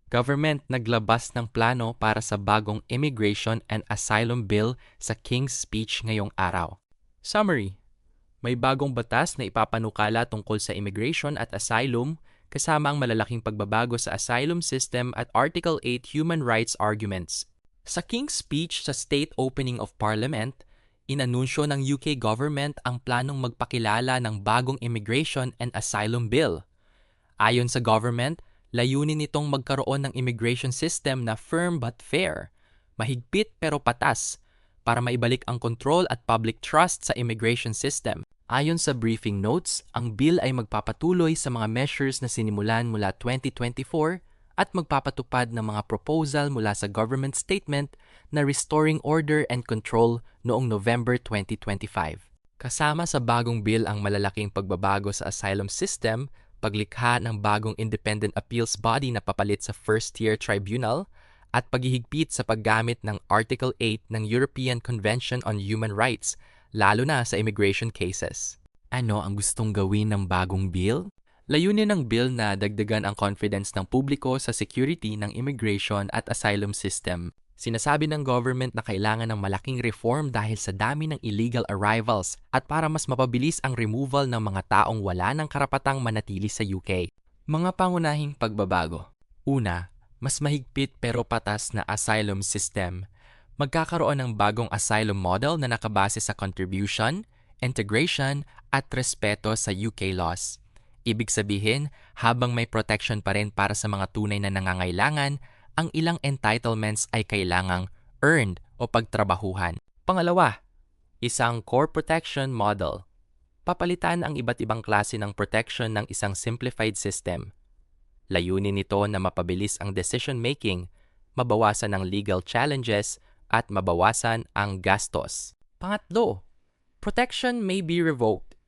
Government naglabas ng plano para sa bagong Immigration and Asylum Bill sa King's Speech ngayong araw. Summary: may bagong batas na ipapanukala tungkol sa immigration at asylum kasama ang malalaking pagbabago sa asylum system at Article 8 human rights arguments. Sa King's Speech sa State Opening of Parliament, inanunsyo ng UK government ang planong magpakilala ng bagong Immigration and Asylum Bill. Ayon sa government, layunin nitong magkaroon ng immigration system na firm but fair, mahigpit pero patas, para maibalik ang control at public trust sa immigration system. Ayon sa briefing notes, ang bill ay magpapatuloy sa mga measures na sinimulan mula 2024 at magpapatupad ng mga proposal mula sa government statement na Restoring Order and Control noong November 2025. Kasama sa bagong bill ang malalaking pagbabago sa asylum system, paglikha ng bagong independent appeals body na papalit sa first-tier tribunal, at paghihigpit sa paggamit ng Article 8 ng European Convention on Human Rights, lalo na sa immigration cases. Ano ang gustong gawin ng bagong bill? Layunin ng bill na dagdagan ang confidence ng publiko sa security ng immigration at asylum system. Sinasabi ng government na kailangan ng malaking reform dahil sa dami ng illegal arrivals at para mas mapabilis ang removal ng mga taong wala ng karapatang manatili sa UK. Mga pangunahing pagbabago. Una, mas mahigpit pero patas na asylum system. Magkakaroon ng bagong asylum model na nakabase sa contribution, integration, at respeto sa UK laws. Ibig sabihin, habang may protection pa rin para sa mga tunay na nangangailangan, ang ilang entitlements ay kailangang earned o pagtrabahuhan. Pangalawa, isang core protection model. Papalitan ang iba't ibang klase ng protection ng isang simplified system. Layunin nito na mapabilis ang decision-making, mabawasan ang legal challenges, at mabawasan ang gastos. Pangatlo, protection may be revoked.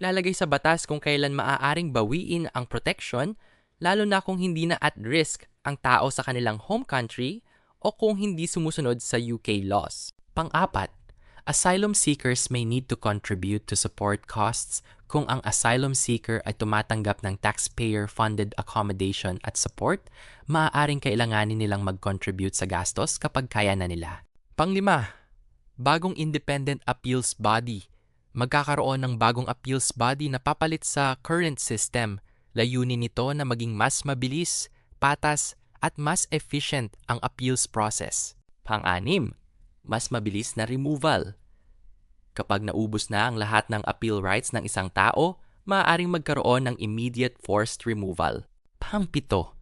Ilalagay sa batas kung kailan maaaring bawiin ang protection, lalo na kung hindi na at risk ang tao sa kanilang home country o kung hindi sumusunod sa UK laws. Pang-apat, asylum seekers may need to contribute to support costs kung ang asylum seeker ay tumatanggap ng taxpayer-funded accommodation at support, maaaring kailanganin nilang mag-contribute sa gastos kapag kaya na nila. Panglima, bagong independent appeals body. Magkakaroon ng bagong appeals body na papalit sa current system. Layunin nito na maging mas mabilis, patas, at mas efficient ang appeals process. Pang-anim, mas mabilis na removal. Kapag naubos na ang lahat ng appeal rights ng isang tao, maaaring magkaroon ng immediate forced removal. Pang-pito,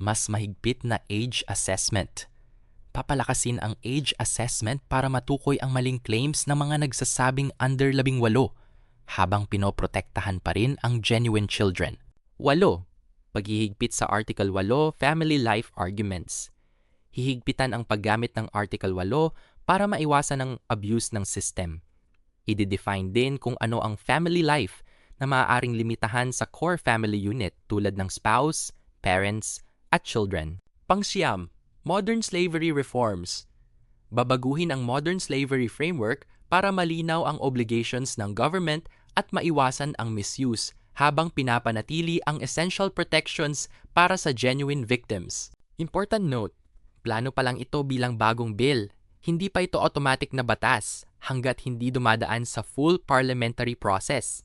mas mahigpit na age assessment. Papalakasin ang age assessment para matukoy ang maling claims ng mga nagsasabing under 18 habang pinoprotektahan pa rin ang genuine children. 8. Paghihigpit sa Article 8 Family Life Arguments. Hihigpitan ang paggamit ng Article 8 para maiwasan ang abuse ng system. I-define din kung ano ang family life na maaaring limitahan sa core family unit tulad ng spouse, parents, at children. Pang-siyam, modern slavery reforms. Babaguhin ang modern slavery framework para malinaw ang obligations ng government at maiwasan ang misuse habang pinapanatili ang essential protections para sa genuine victims. Important note, plano pa lang ito bilang bagong bill. Hindi pa ito automatic na batas hanggat hindi dumadaan sa full parliamentary process.